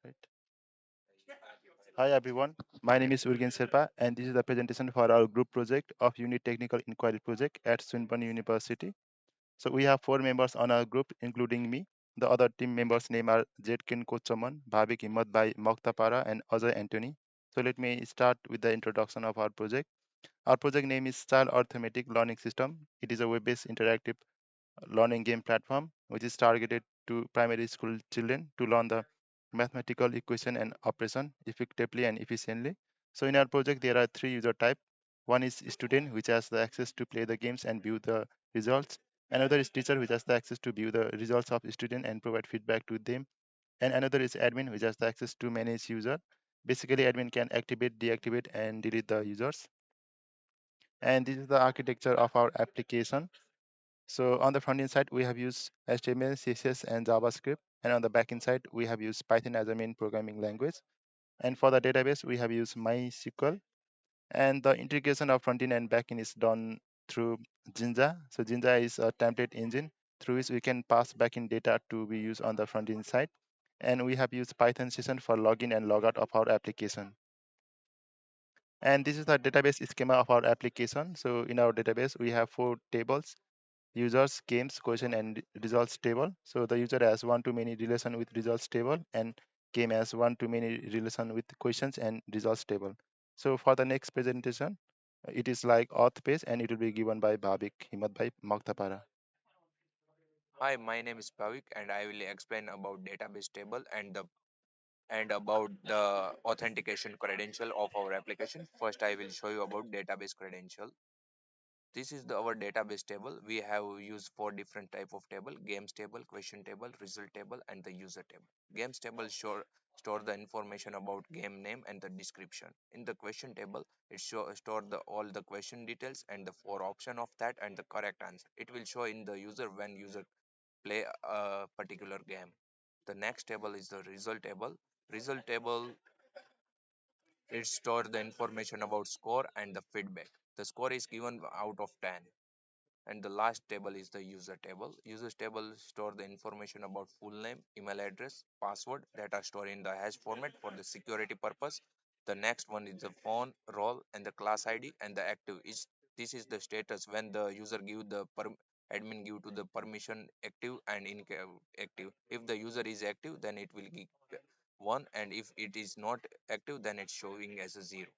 Right. Hi everyone, my name is Urgen Sherpa and this is the presentation for our group project of Unit Technical Inquiry Project at Swinburne University. So we have four members on our group including me. The other team members name are Jadekaan Kotchamon, Bhavik, Himmatbhai, Magtapara and Ajay Antony. So let me start with the introduction of our project. Our project name is Child Arithmetic Learning System. It is a web-based interactive learning game platform which is targeted to primary school children to learn the mathematical equation and operation effectively and efficiently. So in our project there are three user type. One is student which has the access to play the games and view the results. Another is teacher which has the access to view the results of student and provide feedback to them. And another is admin which has the access to manage user. Basically admin can activate, deactivate and delete the users. And this is the architecture of our application. So on the front end side, we have used HTML, CSS, and JavaScript. And on the back end side, we have used Python as a main programming language. And for the database, we have used MySQL. And the integration of front end and back end is done through Jinja. So Jinja is a template engine through which we can pass back in data to be used on the front end side. And we have used Python session for login and logout of our application. And this is the database schema of our application. So in our database, we have four tables: users, games, question, and results table. So the user has one-to-many relation with results table, and game has one-to-many relation with questions and results table. So for the next presentation, it is like auth page, and it will be given by Bhavik, Himmatbhai, Magtapara. Hi, my name is Bhavik and I will explain about database table and about the authentication credential of our application. First, I will show you about database credential. This is our database table. We have used four different type of table: games table, question table, result table, and the user table. Games table store the information about game name and the description. In the question table, it store all the question details and the four option of that and the correct answer. It will show in the user when user play a particular game. The next table is the result table. Result table, it stores the information about score and the feedback. The score is given out of 10. And the last table is the user table. Users table store the information about full name, email address, password that are stored in the hash format for the security purpose. The next one is the phone, role, and the class ID and the active. This is the status when the user give the admin give to the permission active and inactive. If the user is active, then it will give one, and if it is not active, then it's showing as a zero.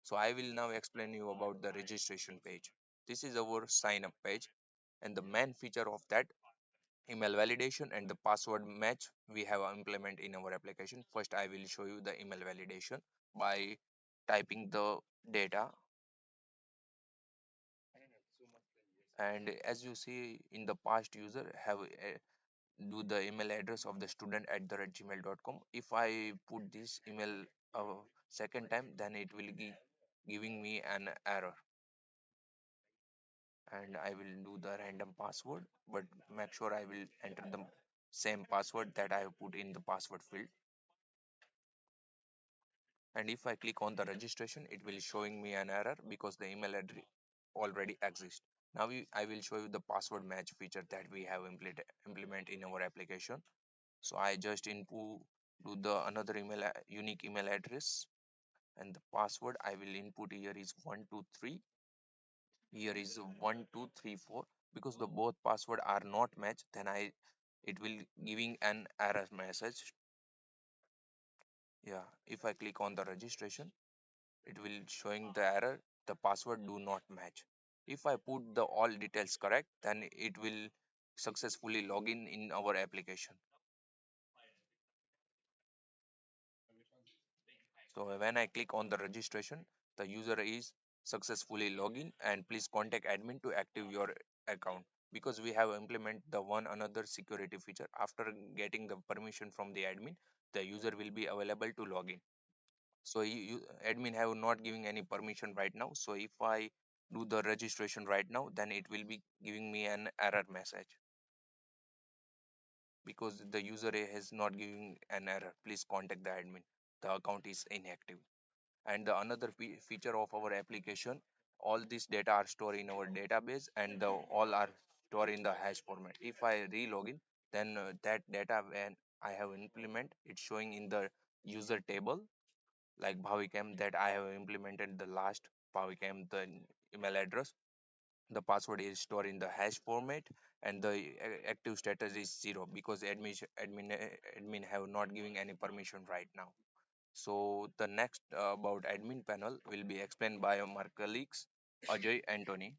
So I will now explain you about the registration page. This is our sign up page, and the main feature of that, email validation and the password match, we have implement in our application. First, I will show you the email validation by typing the data. And as you see in the past, user have do the email address of the student at the gmail.com. If I put this email a second time, then it will be giving me an error, and I will do the random password, but make sure I will enter the same password that I have put in the password field. And if I click on the registration, it will showing me an error because the email address already exists. Now I will show you the password match feature that we have implement in our application. So I just input do the another unique email address, and the password I will input here is 123. Here is 1234. Because the both password are not matched, then it will giving an error message. Yeah, if I click on the registration, it will showing the error, the password do not match. If I put the all details correct, then it will successfully log in our application. So when I click on the registration, the user is successfully login, and please contact admin to active your account, because we have implement the one another security feature. After getting the permission from the admin, the user will be available to login. So admin have not giving any permission right now. So if I do the registration right now, then it will be giving me an error message because the user has not giving an error. Please contact the admin. The account is inactive. And the another feature of our application, all this data are stored in our database, and all are stored in the hash format. If I re-login, then that data when I have implement, it's showing in the user table like Bhavik that I have implemented the last Bhavik, the email address. The password is stored in the hash format, and the active status is 0 because admin have not giving any permission right now. So the next about admin panel will be explained by my colleagues Ajay Antony.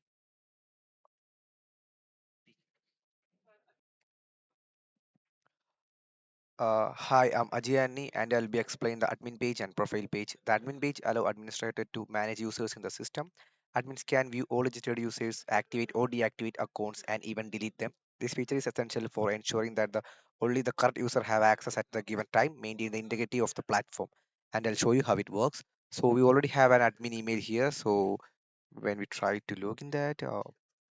Hi, I'm Ajay Antony, and I'll be explaining the admin page and profile page. The admin page allow administrator to manage users in the system. Admins can view all registered users, activate or deactivate accounts, and even delete them. This feature is essential for ensuring that the only the correct user have access at the given time, maintain the integrity of the platform. And I'll show you how it works. So we already have an admin email here. So when we try to log in that,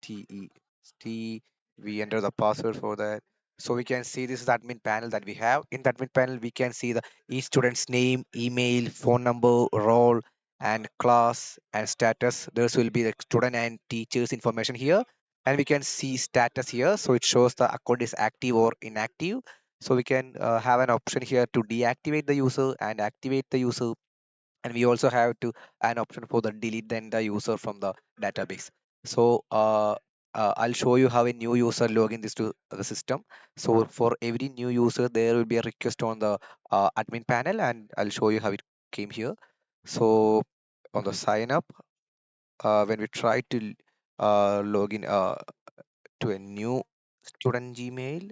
TEST, we enter the password for that. So we can see this is the admin panel that we have. In the admin panel, we can see the each student's name, email, phone number, role, and class and status. This will be the student and teachers information here. And we can see status here. So it shows the account is active or inactive. So we can have an option here to deactivate the user and activate the user, and we also have to an option for the delete then the user from the database. So I'll show you how a new user login this to the system. So for every new user there will be a request on the admin panel, and I'll show you how it came here. So on the sign up, when we try to log in to a new student Gmail,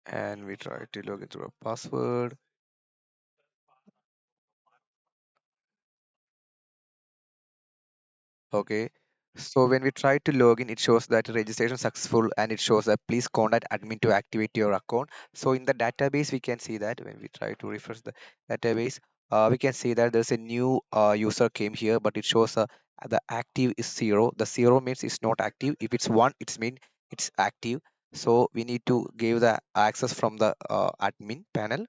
and we try to log in through a password. Okay. So when we try to log in, it shows that registration successful, and it shows that please contact admin to activate your account. So in the database, we can see that when we try to refresh the database, we can see that there's a new user came here, but it shows the active is 0. The 0 means it's not active. If it's 1, it's mean it's active. So we need to give the access from the admin panel,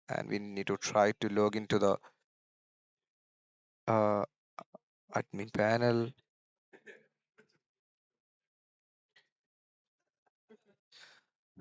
and we need to try to log into the uh, admin panel.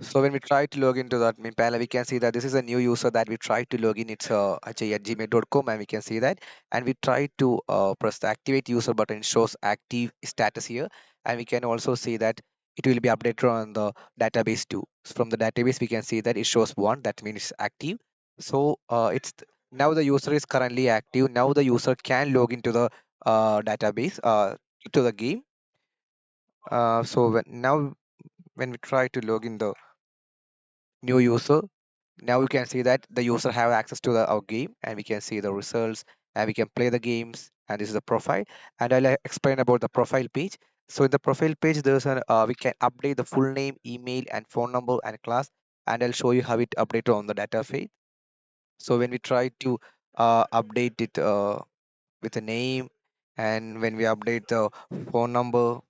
So when we try to log into the admin panel, we can see that this is a new user that we try to log in. It's ajay@gmail.com, and we can see that. And we try to press the activate user button. It shows active status here, and we can also see that it will be updated on the database too. So from the database, we can see that it shows 1. That means it's active. So now the user is currently active. Now the user can log into the database to the game. So now when we try to log in the new user, now you can see that the user have access to our game, and we can see the results, and we can play the games, and this is the profile. And I'll explain about the profile page. So in the profile page, there's an we can update the full name, email, and phone number and class, and I'll show you how it updated on the data feed. So when we try to update it with a name, and when we update the phone number,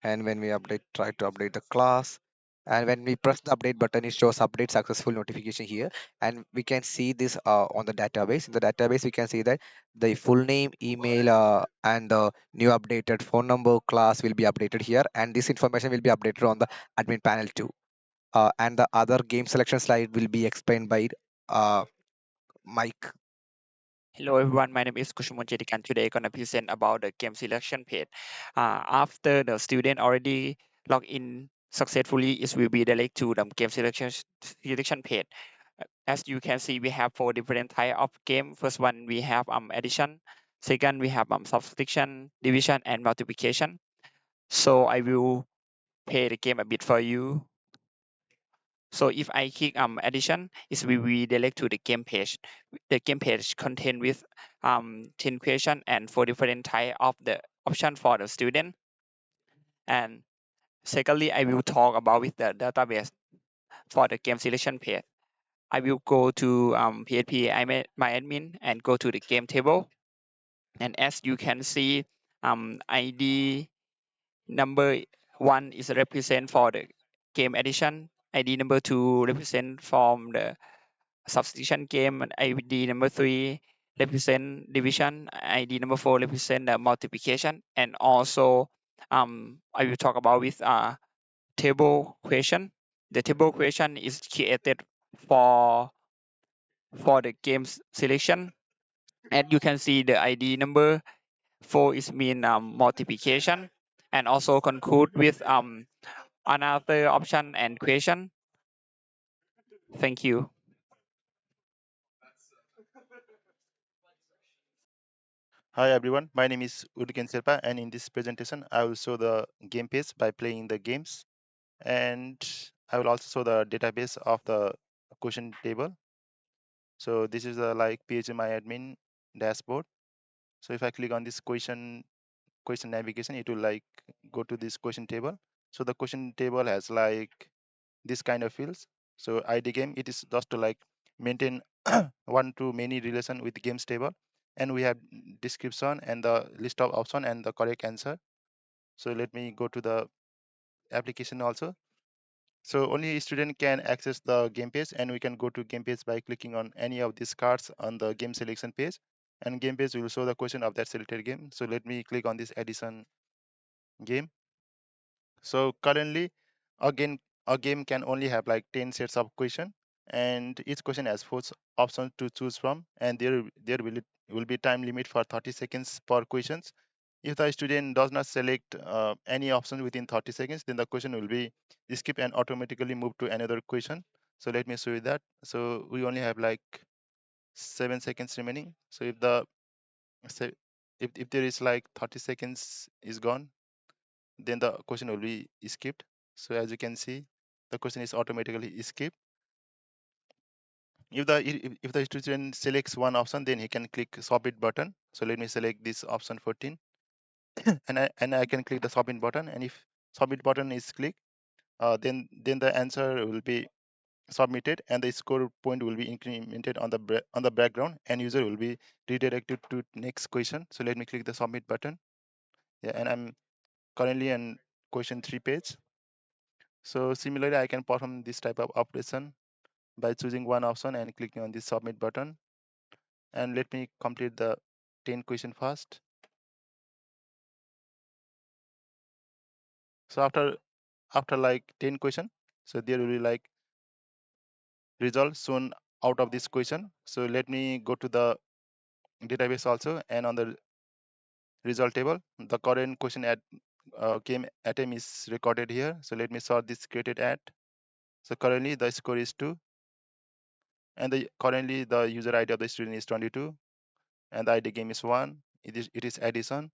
and when we update try to update the class, and when we press the update button, it shows update successful notification here. And we can see this on the database. In the database, we can see that the full name, email, and the new updated phone number, class will be updated here, and this information will be updated on the admin panel too. And the other game selection slide will be explained by uh, Mike. Hello everyone, my name is Kotchamon Jadekaan. Today gonna present about the game selection page. After the student already log in successfully, it will be direct to the game selection page. As you can see, we have 4 different type of game. First one we have addition. Second we have subtraction, division, and multiplication. So I will play the game a bit for you. So if I click addition, it will be direct to the game page. The game page contain with 10 question and 4 different type of the option for the student. And secondly, I will talk about with the database for the game selection page. I will go to PHP my admin and go to the game table. And as you can see, ID number 1 is represent for the game addition. ID number 2 represent from the substitution game, and ID number 3 represent division, ID number 4 represent multiplication, and also I will talk about with table question. The table question is created for for the games selection, and you can see the ID number. 4 is mean multiplication, and also conclude with another option and question. Thank you. Hi everyone, my name is Urgen Sherpa, and in this presentation, I will show the game page by playing the games, and I will also show the database of the question table. So this is the like PHMI admin dashboard. So if I click on this question navigation, it will like go to this question table. So the question table has like this kind of fields. So ID game, it is just to like maintain one to many relation with games table, and we have description and the list of option and the correct answer. So let me go to the application also. So only student can access the game page, and we can go to game page by clicking on any of these cards on the game selection page, and game page will show the question of that selected game. So let me click on this addition game. So currently, again, a game can only have like 10 sets of question, and each question has four options to choose from, and there will be time limit for 30 seconds per questions. If the student does not select any option within 30 seconds, then the question will be skipped and automatically move to another question. So let me show you that. So we only have like 7 seconds remaining. So se- if there is like 30 seconds is gone, then the question will be skipped. So as you can see, the question is automatically skipped. If the student selects one option, then he can click submit button. So let me select this option 14, and I can click the submit button. And if submit button is clicked, then the answer will be submitted, and the score point will be incremented on the on the background, and user will be redirected to next question. So let me click the submit button. Yeah, and I'm currently on question 3 page. So similarly, I can perform this type of operation by choosing one option and clicking on the submit button. And let me complete the 10 question first. So after like 10 question, so there will be like result shown out of this question. So let me go to the database also, and on the result table, the current question at game atom is recorded here. So let me sort this created at. So currently the score is 2, and currently the user ID of the student is 22, and the ID game is 1. It is addition,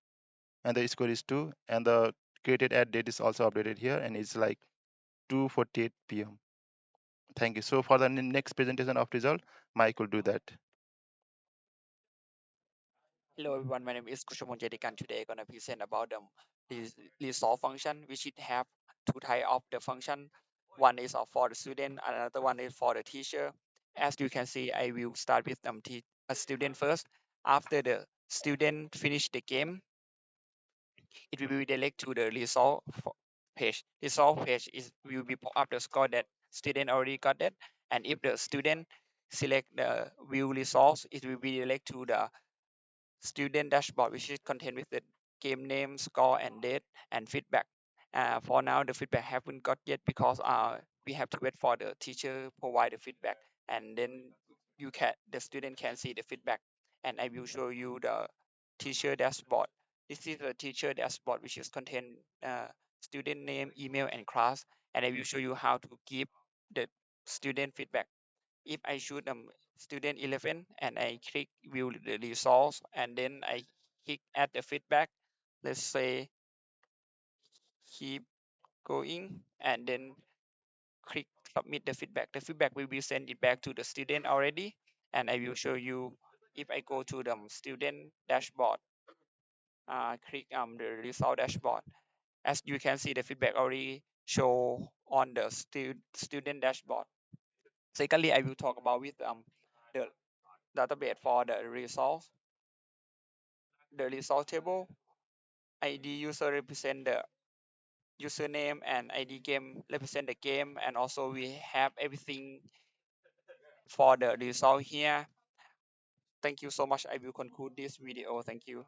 and the score is 2, and the created at date is also updated here, and it's like 2:48 p.m. Thank you. So for the next presentation of result, Mike will do that. Hello everyone, my name is Kotchamon Jadekaan. Today I'm gonna present about the resolve function, which it have two type of the function. One is for the student, another one is for the teacher. As you can see, I will start with a student first. After the student finish the game, it will be direct to the page. Result page is will be pop up the score that student already got it, and if the student select the view results, it will be direct to the student dashboard, which is contained with the game name, score, and date, and feedback. For now, the feedback haven't got yet because we have to wait for the teacher provide the feedback, and then the student can see the feedback. And I will show you the teacher dashboard. This is the teacher dashboard, which is contain student name, email, and class. And I will show you how to give the student feedback. If I choose student 11 and I click view the results, and then I click add the feedback, let's say keep going, and then click submit the feedback will be sent it back to the student already. And I will show you if I go to the student dashboard, click the result dashboard. As you can see, the feedback already show on the student dashboard. Secondly, I will talk about with the database for the results. The result table, ID user represent the username, and ID game represent the game, and also we have everything for the result here. Thank you so much. I will conclude this video. Thank you.